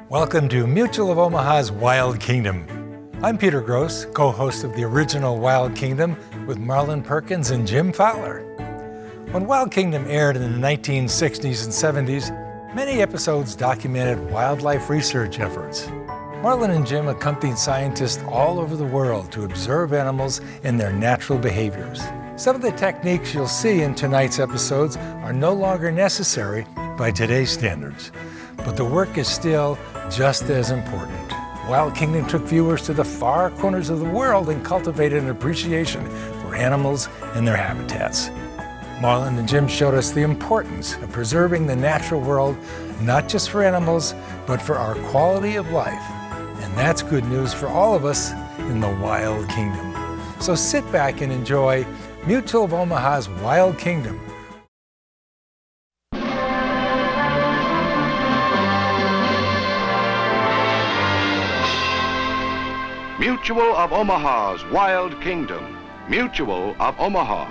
Welcome to Mutual of Omaha's Wild Kingdom. I'm Peter Gross, co-host of the original Wild Kingdom with Marlin, Perkins, and Jim Fowler. When Wild Kingdom aired in the 1960s and 70s, many episodes documented wildlife research efforts. Marlin and Jim accompanied scientists all over the world to observe animals and their natural behaviors. Some of the techniques you'll see in tonight's episodes are no longer necessary by today's standards, but the work is still just as important. Wild Kingdom took viewers to the far corners of the world and cultivated an appreciation for animals and their habitats. Marlin and Jim showed us the importance of preserving the natural world, not just for animals, but for our quality of life. And that's good news for all of us in the Wild Kingdom. So sit back and enjoy Mutual of Omaha's Wild Kingdom. Mutual of Omaha's Wild Kingdom. Mutual of Omaha.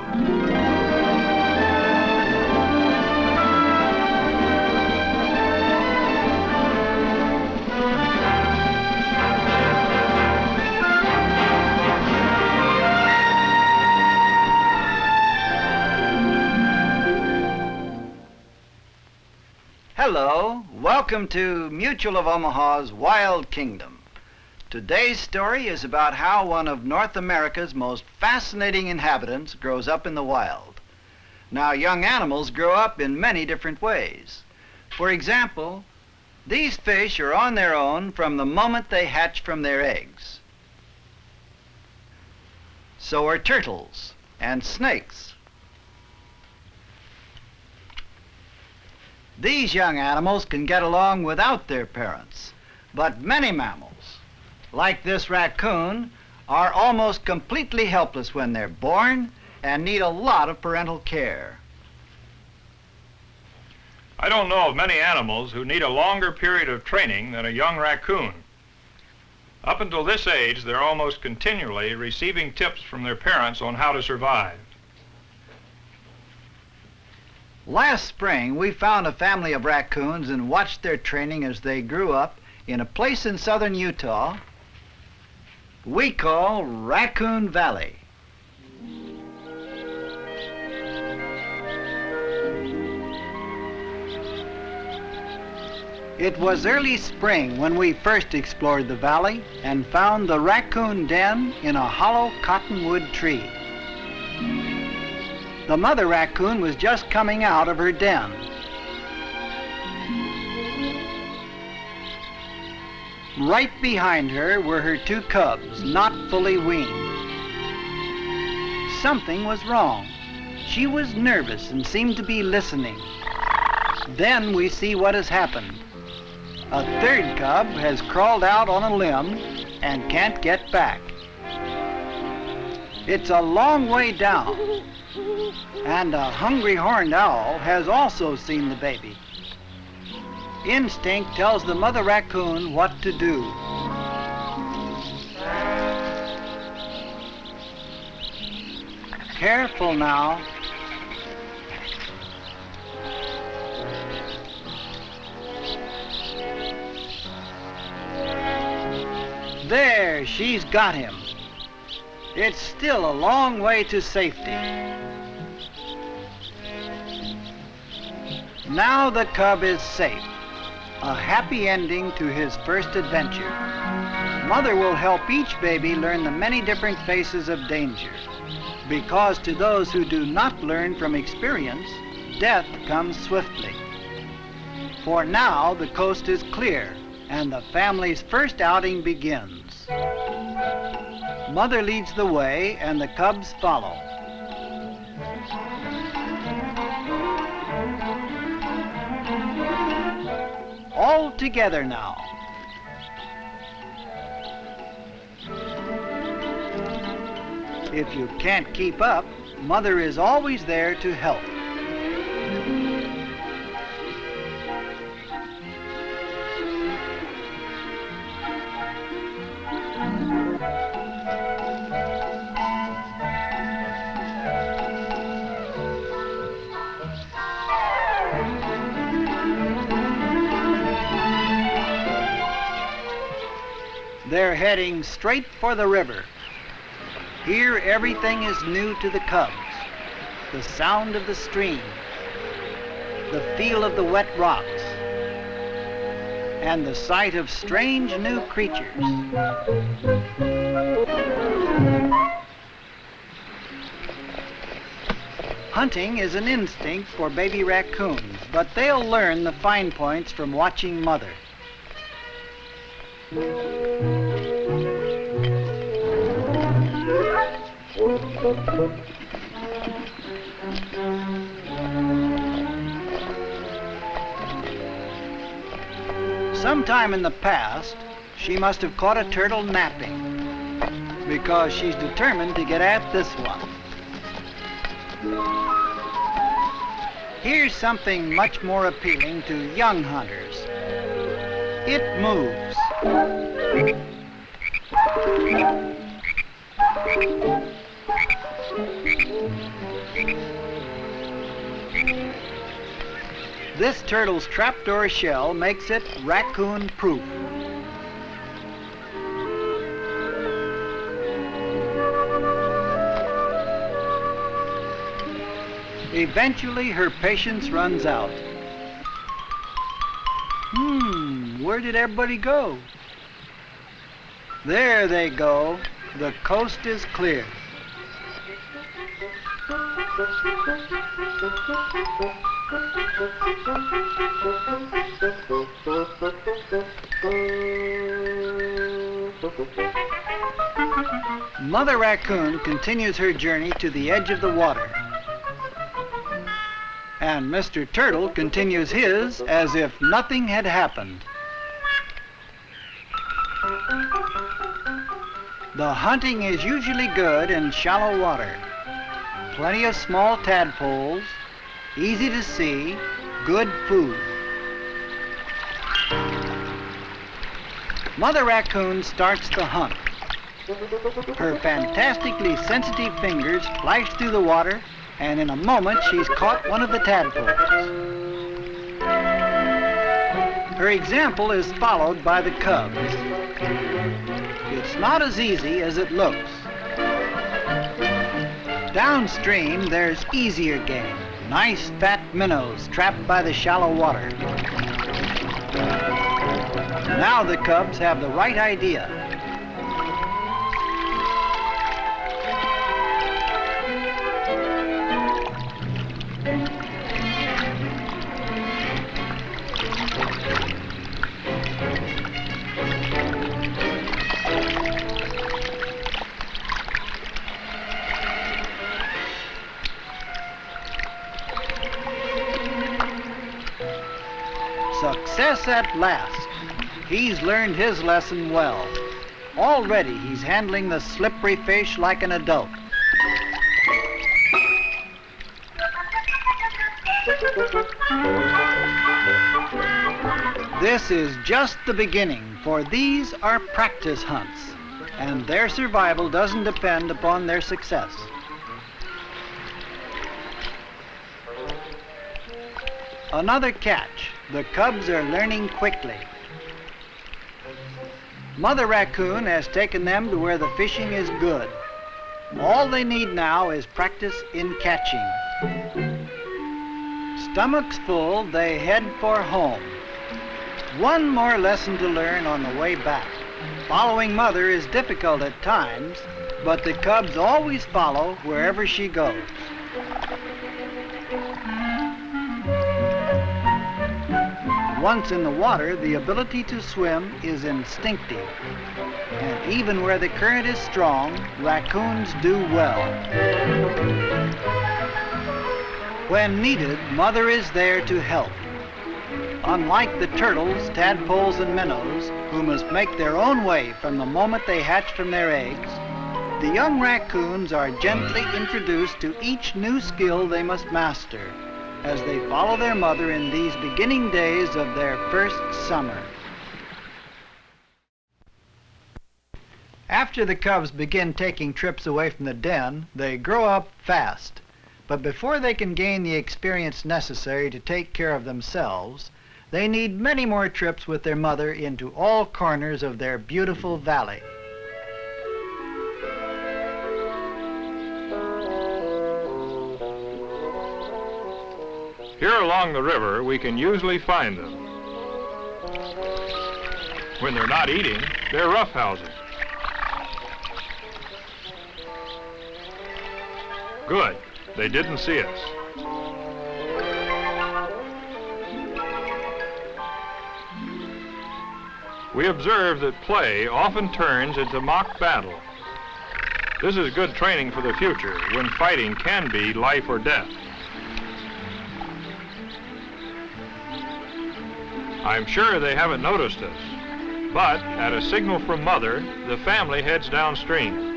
Hello, welcome to Mutual of Omaha's Wild Kingdom. Today's story is about how one of North America's most fascinating inhabitants grows up in the wild. Now, young animals grow up in many different ways. For example, these fish are on their own from the moment they hatch from their eggs. So are turtles and snakes. These young animals can get along without their parents, but many mammals, like this raccoon, are almost completely helpless when they're born and need a lot of parental care. I don't know of many animals who need a longer period of training than a young raccoon. Up until this age, they're almost continually receiving tips from their parents on how to survive. Last spring, we found a family of raccoons and watched their training as they grew up in a place in southern Utah we call Raccoon Valley. It was early spring when we first explored the valley and found the raccoon den in a hollow cottonwood tree. The mother raccoon was just coming out of her den. Right behind her were her two cubs, not fully weaned. Something was wrong. She was nervous and seemed to be listening. Then we see what has happened. A third cub has crawled out on a limb and can't get back. It's a long way down, and a hungry horned owl has also seen the baby. Instinct tells the mother raccoon what to do. Careful now. There, she's got him. It's still a long way to safety. Now the cub is safe. A happy ending to his first adventure. Mother will help each baby learn the many different faces of danger, because to those who do not learn from experience, death comes swiftly. For now, the coast is clear, and the family's first outing begins. Mother leads the way, and the cubs follow. All together now. If you can't keep up, Mother is always there to help. They're heading straight for the river. Here everything is new to the cubs. The sound of the stream, the feel of the wet rocks, and the sight of strange new creatures. Hunting is an instinct for baby raccoons, but they'll learn the fine points from watching Mother. Sometime in the past, she must have caught a turtle napping, because she's determined to get at this one. Here's something much more appealing to young hunters. It moves. This turtle's trapdoor shell makes it raccoon-proof. Eventually, her patience runs out. Where did everybody go? There they go. The coast is clear. Mother Raccoon continues her journey to the edge of the water. And Mr. Turtle continues his as if nothing had happened. The hunting is usually good in shallow water. Plenty of small tadpoles, easy to see, good food. Mother Raccoon starts the hunt. Her fantastically sensitive fingers flash through the water, and in a moment she's caught one of the tadpoles. Her example is followed by the cubs. It's not as easy as it looks. Downstream, there's easier game. Nice fat minnows trapped by the shallow water. Now the cubs have the right idea. Success at last. He's learned his lesson well. Already he's handling the slippery fish like an adult. This is just the beginning, for these are practice hunts, and their survival doesn't depend upon their success. Another catch. The cubs are learning quickly. Mother Raccoon has taken them to where the fishing is good. All they need now is practice in catching. Stomachs full, they head for home. One more lesson to learn on the way back. Following Mother is difficult at times, but the cubs always follow wherever she goes. Once in the water, the ability to swim is instinctive. And even where the current is strong, raccoons do well. When needed, Mother is there to help. Unlike the turtles, tadpoles, and minnows, who must make their own way from the moment they hatch from their eggs, the young raccoons are gently introduced to each new skill they must master as they follow their mother in these beginning days of their first summer. After the cubs begin taking trips away from the den, they grow up fast. But before they can gain the experience necessary to take care of themselves, They need many more trips with their mother into all corners of their beautiful valley. Here along the river, we can usually find them. When they're not eating, they're roughhousing. Good, they didn't see us. We observe that play often turns into mock battle. This is good training for the future, when fighting can be life or death. I'm sure they haven't noticed us, but at a signal from Mother, the family heads downstream.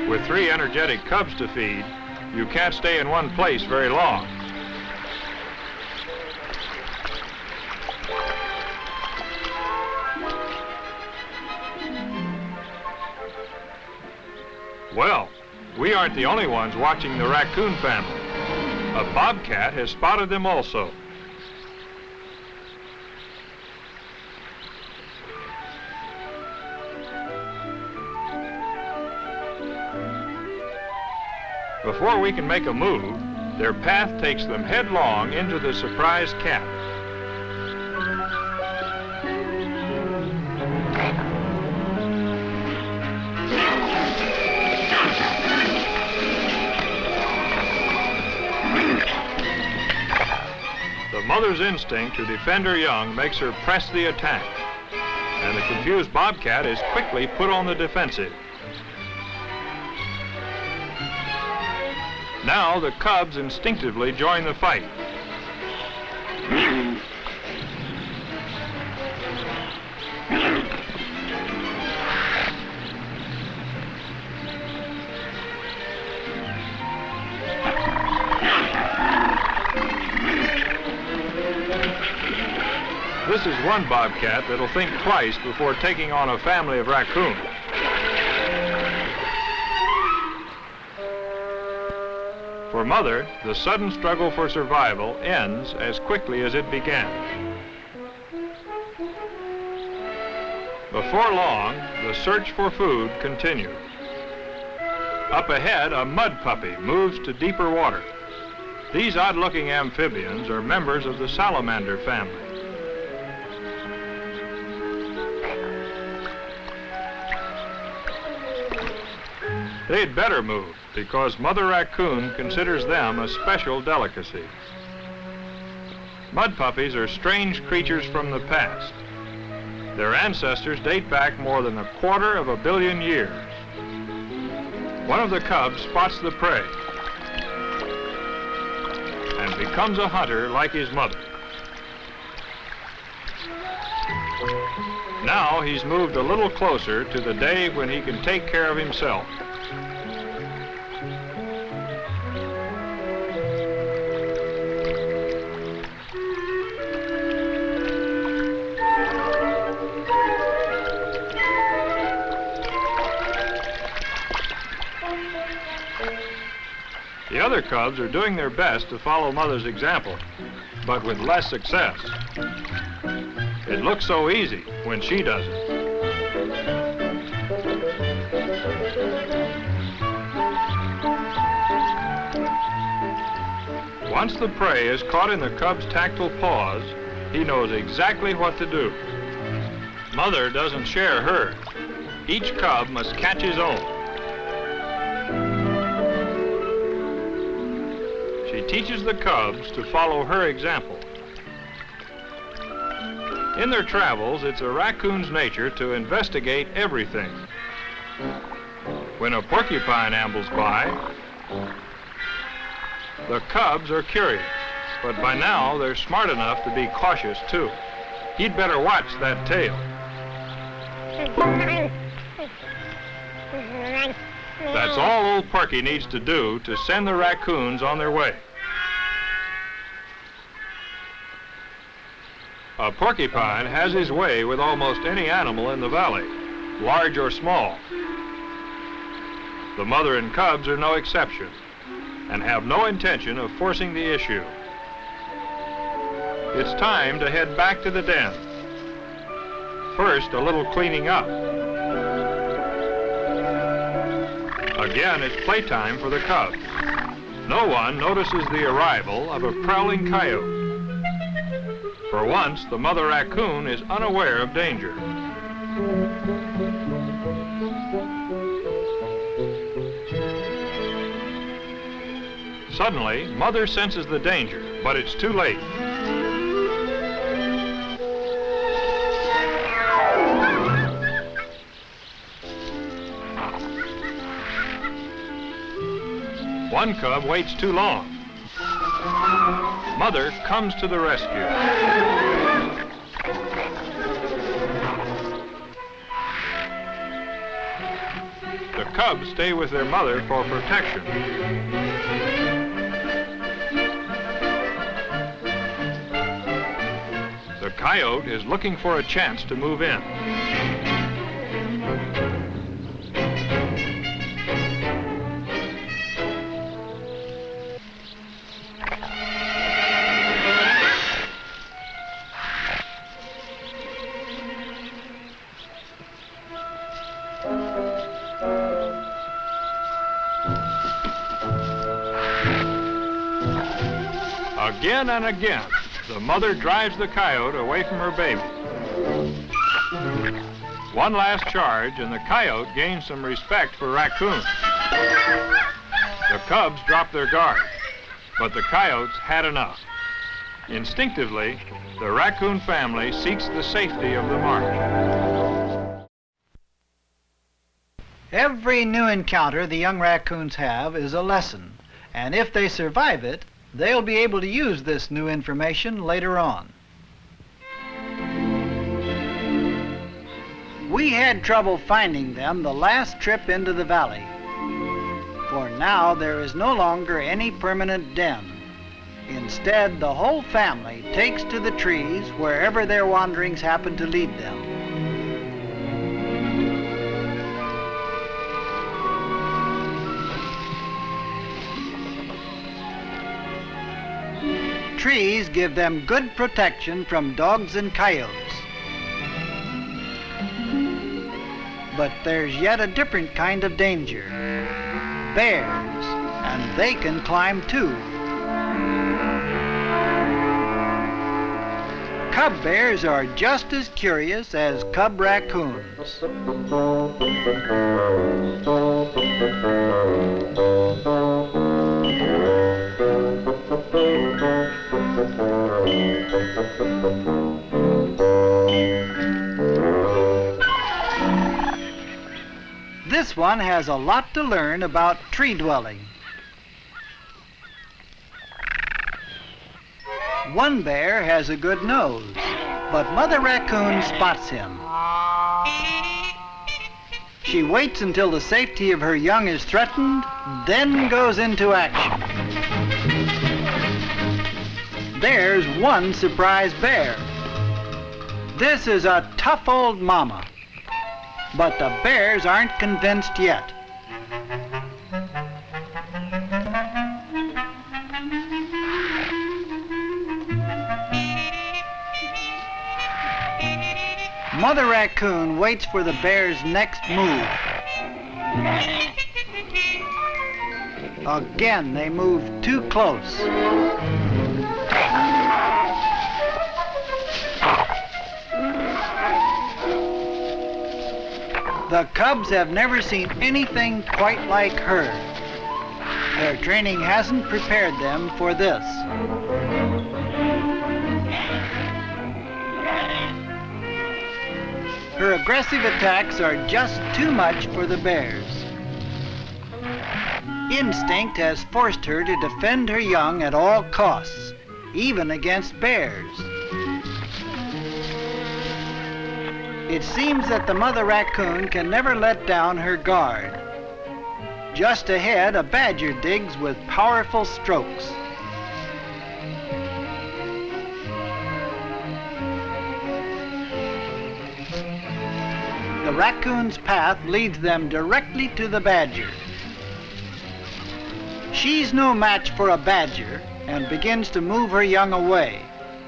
With 3 energetic cubs to feed, you can't stay in one place very long. Well, we aren't the only ones watching the raccoon family. A bobcat has spotted them also. Before we can make a move, their path takes them headlong into the surprised cat. The mother's instinct to defend her young makes her press the attack, and the confused bobcat is quickly put on the defensive. Now the cubs instinctively join the fight. This is one bobcat that'll think twice before taking on a family of raccoons. For Mother, the sudden struggle for survival ends as quickly as it began. Before long, the search for food continued. Up ahead, a mud puppy moves to deeper water. These odd-looking amphibians are members of the salamander family. They'd better move, because Mother Raccoon considers them a special delicacy. Mud puppies are strange creatures from the past. Their ancestors date back more than 250 million years. One of the cubs spots the prey and becomes a hunter like his mother. Now he's moved a little closer to the day when he can take care of himself. The other cubs are doing their best to follow Mother's example, but with less success. It looks so easy when she does it. Once the prey is caught in the cub's tactile paws, he knows exactly what to do. Mother doesn't share hers. Each cub must catch his own. She teaches the cubs to follow her example. In their travels, it's a raccoon's nature to investigate everything. When a porcupine ambles by, the cubs are curious, but by now they're smart enough to be cautious too. He'd better watch that tail. That's all old Porky needs to do to send the raccoons on their way. A porcupine has his way with almost any animal in the valley, large or small. The mother and cubs are no exception. and have no intention of forcing the issue. It's time to head back to the den. First, a little cleaning up. Again, it's playtime for the cubs. No one notices the arrival of a prowling coyote. For once, the mother raccoon is unaware of danger. Suddenly, mother senses the danger, but it's too late. One cub waits too long. Mother comes to the rescue. The cubs stay with their mother for protection. The coyote is looking for a chance to move in. Again and again, the mother drives the coyote away from her baby. One last charge, and the coyote gains some respect for Raccoon. The cubs drop their guard, but the coyotes had enough. Instinctively, the raccoon family seeks the safety of the marsh. Every new encounter the young raccoons have is a lesson, and if they survive it, they'll be able to use this new information later on. We had trouble finding them the last trip into the valley. For now, there is no longer any permanent den. Instead, the whole family takes to the trees wherever their wanderings happen to lead them. Trees give them good protection from dogs and coyotes. But there's yet a different kind of danger. Bears, and they can climb too. Cub bears are just as curious as cub raccoons. This one has a lot to learn about tree dwelling. One bear has a good nose, but Mother Raccoon spots him. She waits until the safety of her young is threatened, then goes into action. There's one surprise bear. This is a tough old mama, but the bears aren't convinced yet. Mother Raccoon waits for the bear's next move. Again, they move too close. The cubs have never seen anything quite like her. Their training hasn't prepared them for this. Her aggressive attacks are just too much for the bears. Instinct has forced her to defend her young at all costs, even against bears. It seems that the mother raccoon can never let down her guard. Just ahead, a badger digs with powerful strokes. The raccoon's path leads them directly to the badger. She's no match for a badger and begins to move her young away.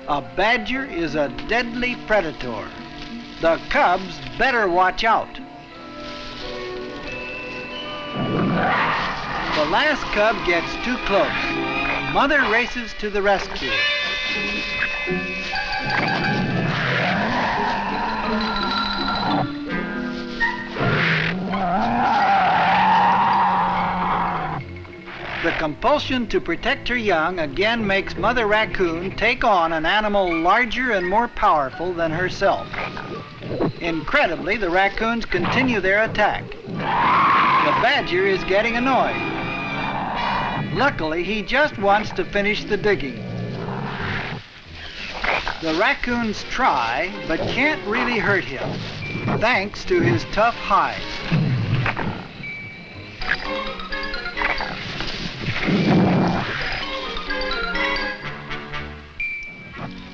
A badger is a deadly predator. The cubs better watch out. The last cub gets too close. Mother races to the rescue. The compulsion to protect her young again makes Mother Raccoon take on an animal larger and more powerful than herself. Incredibly, the raccoons continue their attack. The badger is getting annoyed. Luckily, he just wants to finish the digging. The raccoons try, but can't really hurt him, thanks to his tough hide.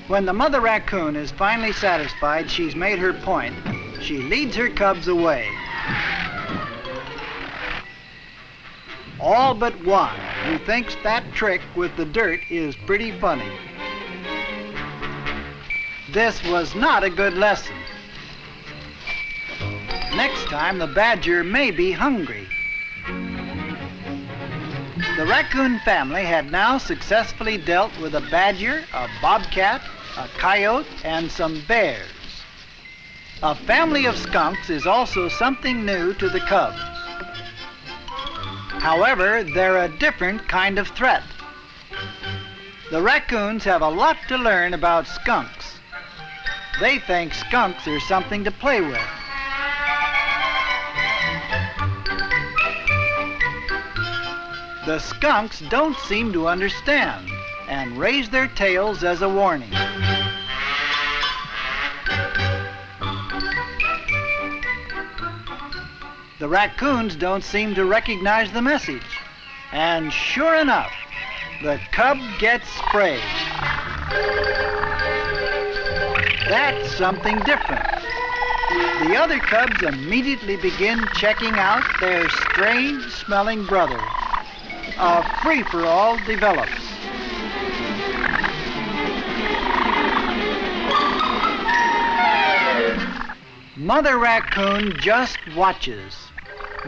When the mother raccoon is finally satisfied she's made her point, she leads her cubs away. All but one, who thinks that trick with the dirt is pretty funny. This was not a good lesson. Next time the badger may be hungry. The raccoon family had now successfully dealt with a badger, a bobcat, a coyote, and some bears. A family of skunks is also something new to the cubs. However, they're a different kind of threat. The raccoons have a lot to learn about skunks. They think skunks are something to play with. The skunks don't seem to understand and raise their tails as a warning. The raccoons don't seem to recognize the message. And sure enough, the cub gets sprayed. That's something different. The other cubs immediately begin checking out their strange-smelling brother. A free-for-all develops. Mother Raccoon just watches.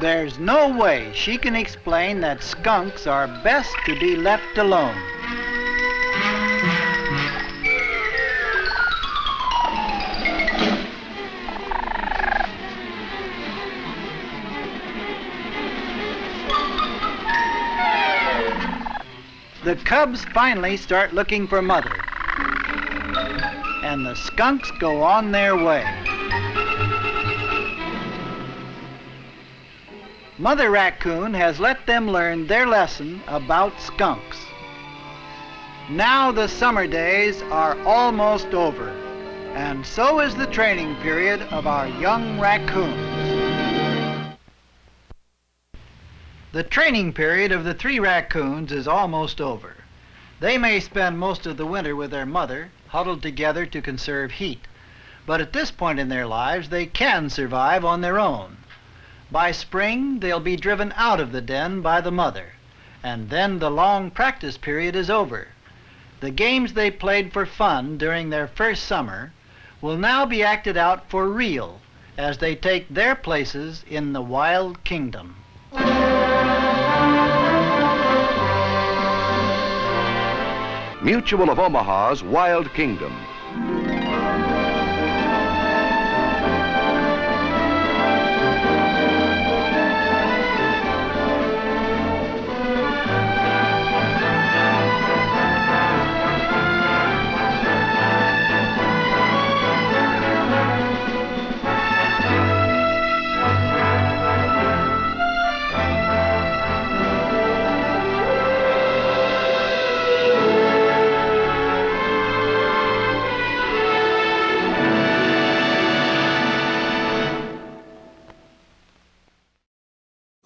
There's no way she can explain that skunks are best to be left alone. The cubs finally start looking for Mother, and the skunks go on their way. Mother Raccoon has let them learn their lesson about skunks. Now the summer days are almost over, and so is the training period of our young raccoons. The training period of the 3 raccoons is almost over. They may spend most of the winter with their mother, huddled together to conserve heat. But at this point in their lives, they can survive on their own. By spring, they'll be driven out of the den by the mother, and then the long practice period is over. The games they played for fun during their first summer will now be acted out for real as they take their places in the wild kingdom. Mutual of Omaha's Wild Kingdom.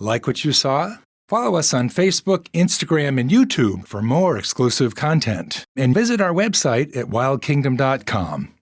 Like what you saw? Follow us on Facebook, Instagram, and YouTube for more exclusive content. And visit our website at wildkingdom.com.